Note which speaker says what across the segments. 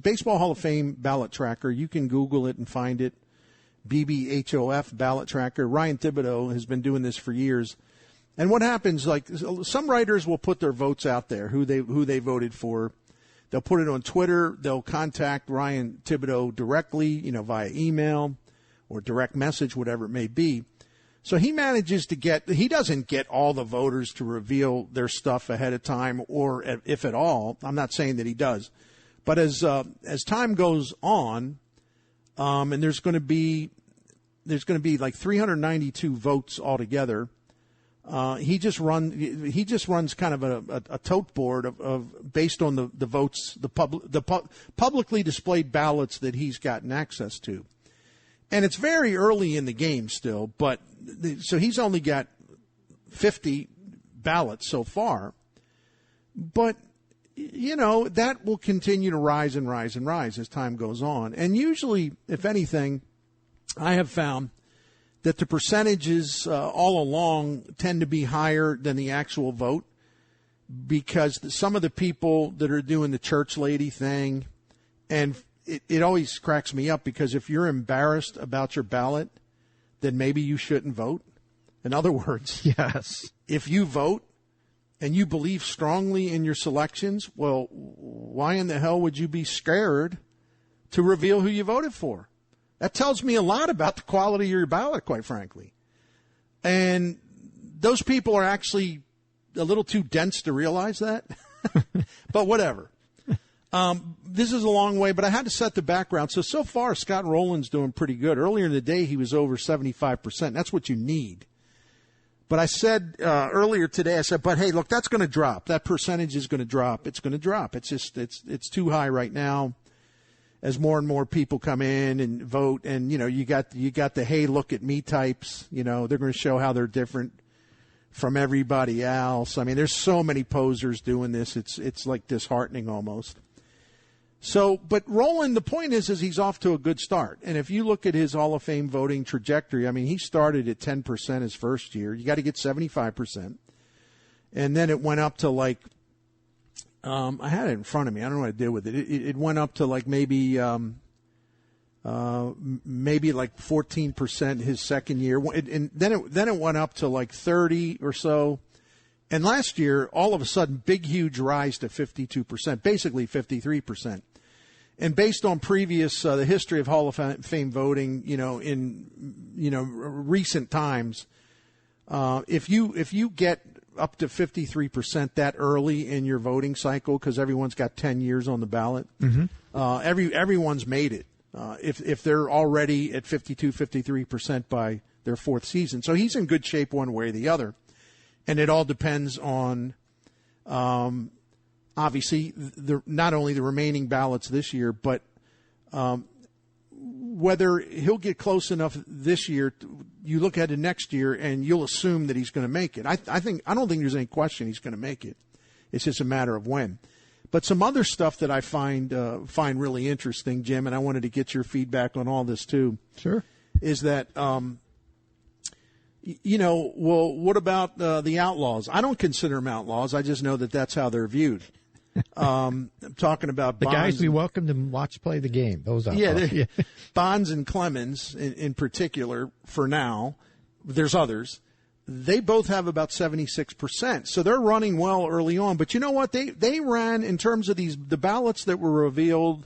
Speaker 1: Baseball Hall of Fame ballot tracker. You can Google it and find it. BBHOF ballot tracker. Ryan Thibodeau has been doing this for years. And what happens, like some writers will put their votes out there, who they voted for. They'll put it on Twitter. They'll contact Ryan Thibodeau directly, via email or direct message, whatever it may be. So he manages to he doesn't get all the voters to reveal their stuff ahead of time, or if at all. I'm not saying that he does. But as time goes on, and there's going to be like 392 votes altogether. He just runs kind of a tote board of based on the votes, the publicly displayed ballots that he's gotten access to. And it's very early in the game still, but so he's only got 50 ballots so far. But, that will continue to rise and rise and rise as time goes on. And usually, if anything, I have found that the percentages all along tend to be higher than the actual vote, because some of the people that are doing the church lady thing, and it always cracks me up, because if you're embarrassed about your ballot, then maybe you shouldn't vote. In other words,
Speaker 2: yes,
Speaker 1: if you vote and you believe strongly in your selections, well, why in the hell would you be scared to reveal who you voted for? That tells me a lot about the quality of your ballot, quite frankly. And those people are actually a little too dense to realize that. But whatever. This is a long way, but I had to set the background. So far, Scott Rolen's doing pretty good. Earlier in the day, he was over 75%. That's what you need. But I said earlier today, but hey, look, that's going to drop. That percentage is going to drop. It's going to drop. It's just it's too high right now. As more and more people come in and vote, and you got the hey, look at me types. They're going to show how they're different from everybody else. I mean, there's so many posers doing this. It's like disheartening almost. So, but Rolen, the point is he's off to a good start. And if you look at his Hall of Fame voting trajectory, I mean, he started at 10% his first year. You got to get 75%, and then it went up to like. I had it in front of me. I don't know what I did with it. It went up to like maybe like 14% his second year, and then it went up to like 30 or so. And last year, all of a sudden, big huge rise to 52%, basically 53%. And based on previous the history of Hall of Fame voting, in recent times, if you get up to 53% that early in your voting cycle, because everyone's got 10 years on the ballot. Mm-hmm. Everyone's made it if they're already at 53% by their fourth season. So he's in good shape one way or the other. And it all depends on, obviously, not only the remaining ballots this year, but whether he'll get close enough this year. You look at it next year, and you'll assume that he's going to make it. I don't think there's any question he's going to make it. It's just a matter of when. But some other stuff that I find really interesting, Jim, and I wanted to get your feedback on all this too.
Speaker 2: Sure.
Speaker 1: Is that what about the Outlaws? I don't consider them outlaws. I just know that that's how they're viewed. I'm talking about
Speaker 2: the
Speaker 1: Bonds,
Speaker 2: guys we welcome to watch play the game. Those outlaws.
Speaker 1: Yeah, Bonds and Clemens in particular. For now, there's others. They both have about 76%, so they're running well early on. But you know what? They ran, in terms of the ballots that were revealed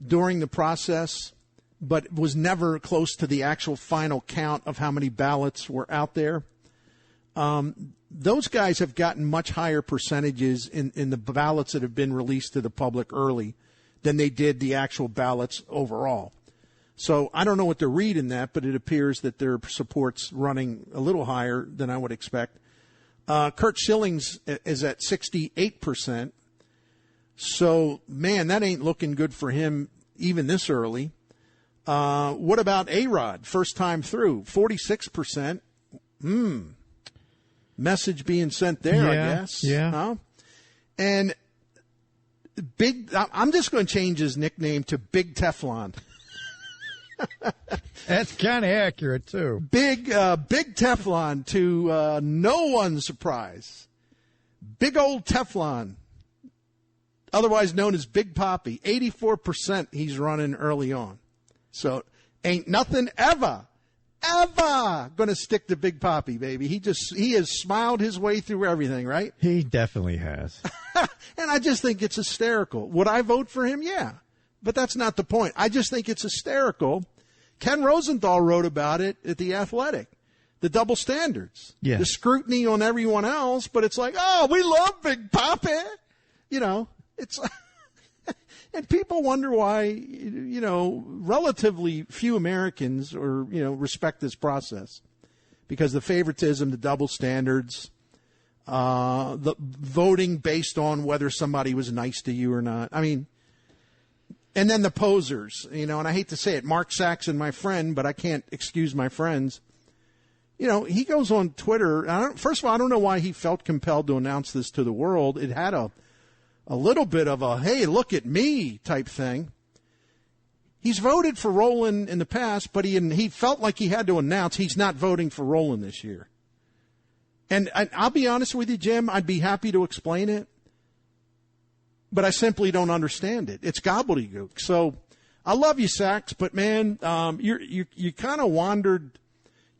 Speaker 1: during the process, but was never close to the actual final count of how many ballots were out there. Those guys have gotten much higher percentages in the ballots that have been released to the public early than they did the actual ballots overall. So I don't know what to read in that, but it appears that their support's running a little higher than I would expect. Curt Schilling's is at 68%. So, man, that ain't looking good for him even this early. What about A-Rod, first time through? 46%. Message being sent there, I guess.
Speaker 2: Yeah.
Speaker 1: Huh? And I'm just going to change his nickname to Big Teflon.
Speaker 2: That's kind of accurate, too.
Speaker 1: Big Teflon, to no one's surprise. Big old Teflon. otherwise known as Big Papi. 84% he's running early on. So ain't nothing ever going to stick to Big Papi, baby. He has smiled his way through everything, right?
Speaker 2: He definitely has.
Speaker 1: And I just think it's hysterical. Would I vote for him? Yeah. But that's not the point. I just think it's hysterical. Ken Rosenthal wrote about it at The Athletic. The double standards.
Speaker 2: Yeah.
Speaker 1: The scrutiny on everyone else, but it's like, oh, we love Big Papi. You know, it's and people wonder why, you know, relatively few Americans respect this process. Because the favoritism, the double standards, the voting based on whether somebody was nice to you or not. I mean, and then the posers, you know, and I hate to say it, Mark Saxon, my friend, but I can't excuse my friends. You know, he goes on Twitter. First of all, I don't know why he felt compelled to announce this to the world. It had a little bit of a, hey, look at me type thing. He's voted for Rolen in the past, but he felt like he had to announce he's not voting for Rolen this year. And I'll be honest with you, Jim, I'd be happy to explain it, but I simply don't understand it. It's gobbledygook. So I love you, Sax, but man, you kind of wandered.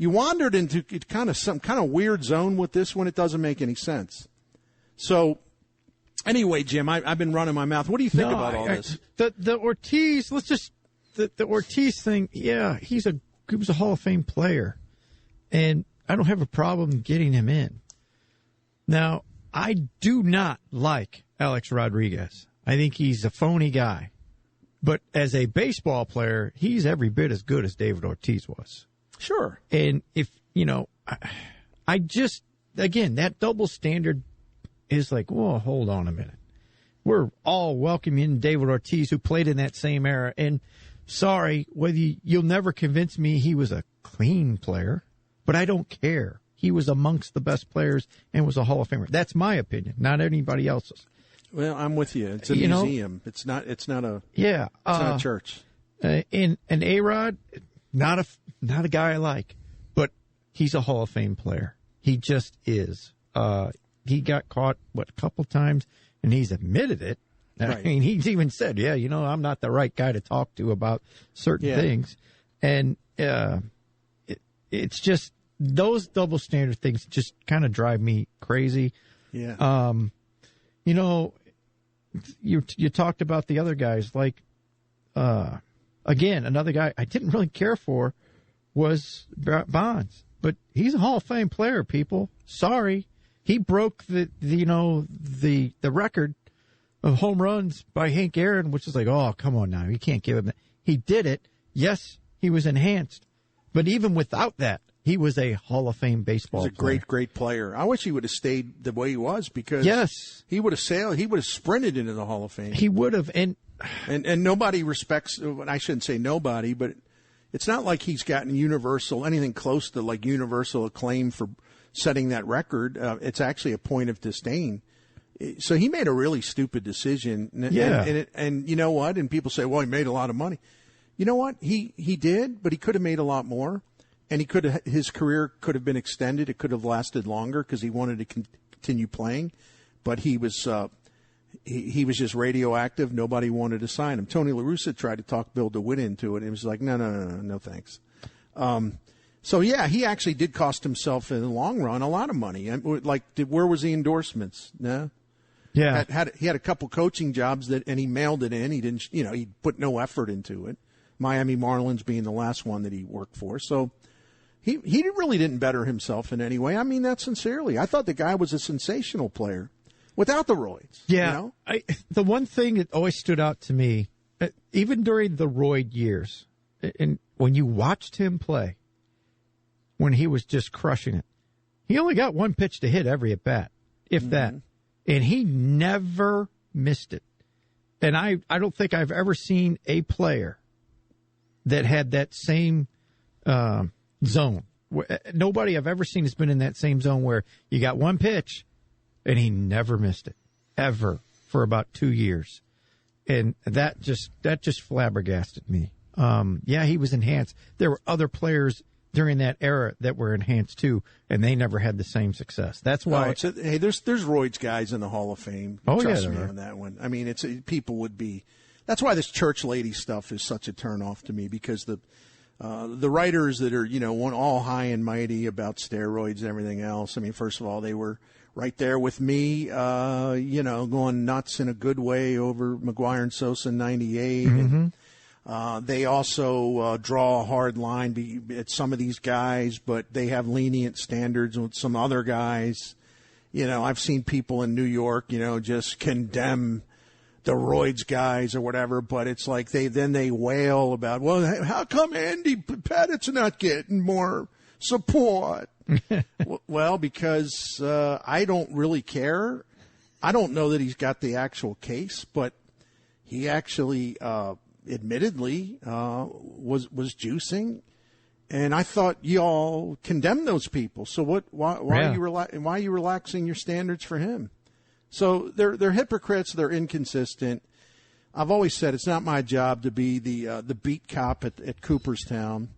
Speaker 1: You wandered into some kind of weird zone with this one. It doesn't make any sense. So, anyway, Jim, I've been running my mouth. What do you think about all this?
Speaker 2: The Ortiz, the Ortiz thing. Yeah, he was a Hall of Fame player, and I don't have a problem getting him in. Now, I do not like Alex Rodriguez. I think he's a phony guy, but as a baseball player, he's every bit as good as David Ortiz was.
Speaker 1: Sure.
Speaker 2: And if, you know, I just, again, that double standard is like, whoa, hold on a minute. We're all welcoming David Ortiz, who played in that same era. And sorry, you'll never convince me he was a clean player, but I don't care. He was amongst the best players and was a Hall of Famer. That's my opinion, not anybody else's.
Speaker 1: Well, I'm with you. It's a museum. It's not a church.
Speaker 2: And A-Rod, not a guy I like, but he's a Hall of Fame player. He just is. He got caught, a couple times, and he's admitted it. Right. I mean, he's even said, I'm not the right guy to talk to about certain things. And it's just those double standard things just kind of drive me crazy.
Speaker 1: Yeah.
Speaker 2: You talked about the other guys, like, again, another guy I didn't really care for was Bonds, but he's a Hall of Fame player, people. Sorry. He broke the record of home runs by Hank Aaron, which is like, oh, come on now. You can't give him that. He did it. Yes, he was enhanced. But even without that, he was a Hall of Fame baseball player.
Speaker 1: He was a great player. I wish he would have stayed the way he was, because he would have sailed. He would have sprinted into the Hall of Fame.
Speaker 2: He would have. And
Speaker 1: nobody respects, I shouldn't say nobody, but it's not like he's gotten anything close to like universal acclaim for setting that record. It's actually a point of disdain. So he made a really stupid decision. And you know what? And people say, well, he made a lot of money. You know what? He did, but he could have made a lot more. And his career could have been extended. It could have lasted longer because he wanted to continue playing. But he was just radioactive. Nobody wanted to sign him. Tony La Russa tried to talk Bill DeWitt into it. And he was like, no, thanks. So, he actually did cost himself in the long run a lot of money. Like, where was the endorsements? No?
Speaker 2: Yeah.
Speaker 1: He had a couple coaching jobs and he mailed it in. He didn't, he put no effort into it. Miami Marlins being the last one that he worked for. So he really didn't better himself in any way. I mean that sincerely. I thought the guy was a sensational player without the roids.
Speaker 2: Yeah. The one thing that always stood out to me, even during the roid years, and when you watched him play, when he was just crushing it, he only got one pitch to hit every at bat, if that. And he never missed it. And I don't think I've ever seen a player that had that same zone. Nobody I've ever seen has been in that same zone where you got one pitch and he never missed it, ever, for about 2 years. And that just flabbergasted me. He was enhanced. There were other players during that era that were enhanced too, and they never had the same success. That's why.
Speaker 1: Hey, there's roids guys in the Hall of Fame.
Speaker 2: Oh,
Speaker 1: Trust
Speaker 2: yeah,
Speaker 1: me
Speaker 2: there are.
Speaker 1: on that one. I mean, people would be. That's why this church lady stuff is such a turnoff to me, because the writers that are, all high and mighty about steroids and everything else. I mean, first of all, they were right there with me, going nuts in a good way over McGuire and Sosa in '98.
Speaker 2: Mm-hmm.
Speaker 1: And they also draw a hard line at some of these guys, but they have lenient standards with some other guys. I've seen people in New York, just condemn the roids guys or whatever, but it's like they wail about, well, how come Andy Pettit's not getting more support? Well, because I don't really care. I don't know that he's got the actual case, but he actually admittedly was juicing, and I thought y'all condemned those people. So why are you relaxing your standards for him? So they're hypocrites. They're inconsistent. I've always said it's not my job to be the beat cop at Cooperstown.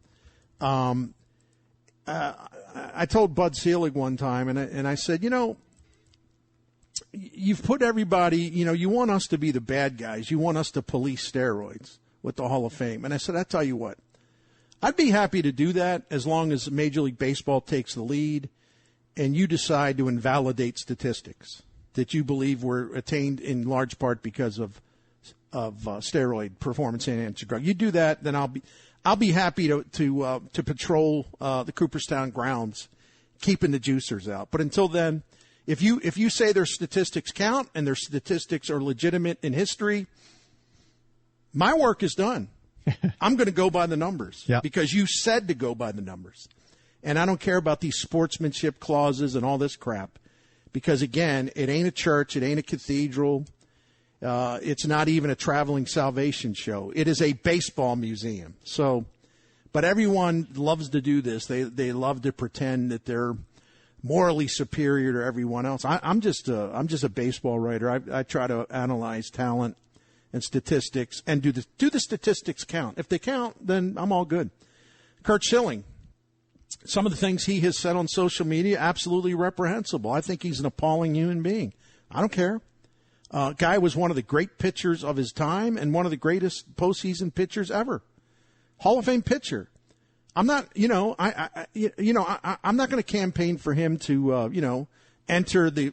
Speaker 1: I told Bud Selig one time, and I said, you've put everybody, you want us to be the bad guys. You want us to police steroids with the Hall of Fame. And I said, I tell you what, I'd be happy to do that as long as Major League Baseball takes the lead and you decide to invalidate statistics that you believe were attained in large part because of steroid performance enhancing drug. You do that, then I'll be happy to patrol the Cooperstown grounds, keeping the juicers out. But until then, if you say their statistics count and their statistics are legitimate in history, my work is done. I'm going to go by the numbers because you said to go by the numbers. And I don't care about these sportsmanship clauses and all this crap because, again, it ain't a church. It ain't a cathedral. It's not even a traveling salvation show. It is a baseball museum. So, but everyone loves to do this. They love to pretend that they're morally superior to everyone else. I'm just a baseball writer. I try to analyze talent and statistics and do the statistics count? If they count, then I'm all good. Curt Schilling, some of the things he has said on social media, absolutely reprehensible. I think he's an appalling human being. I don't care. Guy was one of the great pitchers of his time and one of the greatest postseason pitchers ever. Hall of Fame pitcher. I'm not, I'm not going to campaign for him to, enter the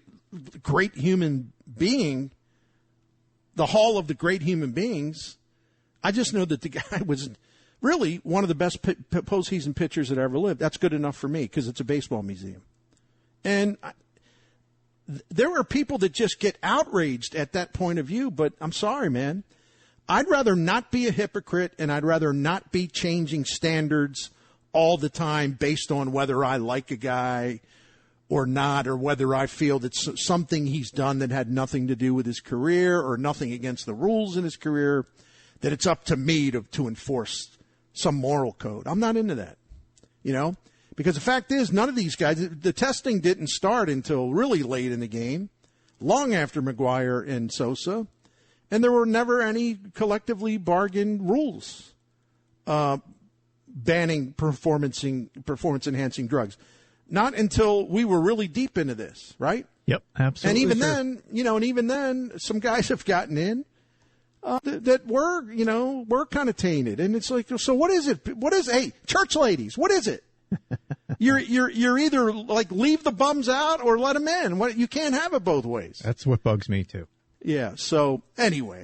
Speaker 1: great human being, the Hall of the Great Human Beings. I just know that the guy was really one of the best postseason pitchers that ever lived. That's good enough for me because it's a baseball museum. And there are people that just get outraged at that point of view, but I'm sorry, man. I'd rather not be a hypocrite, and I'd rather not be changing standards all the time based on whether I like a guy or not, or whether I feel that something he's done that had nothing to do with his career or nothing against the rules in his career, that it's up to me to enforce some moral code. I'm not into that, because the fact is none of these guys, the testing didn't start until really late in the game, long after McGuire and Sosa. And there were never any collectively bargained rules banning performance-enhancing drugs. Not until we were really deep into this, right?
Speaker 2: Yep, absolutely.
Speaker 1: And even then, some guys have gotten in that were kind of tainted. And it's like, so what is it? Hey, church ladies, what is it? You're either like leave the bums out or let them in. You can't have it both ways.
Speaker 2: That's what bugs me too.
Speaker 1: Yeah. So anyway,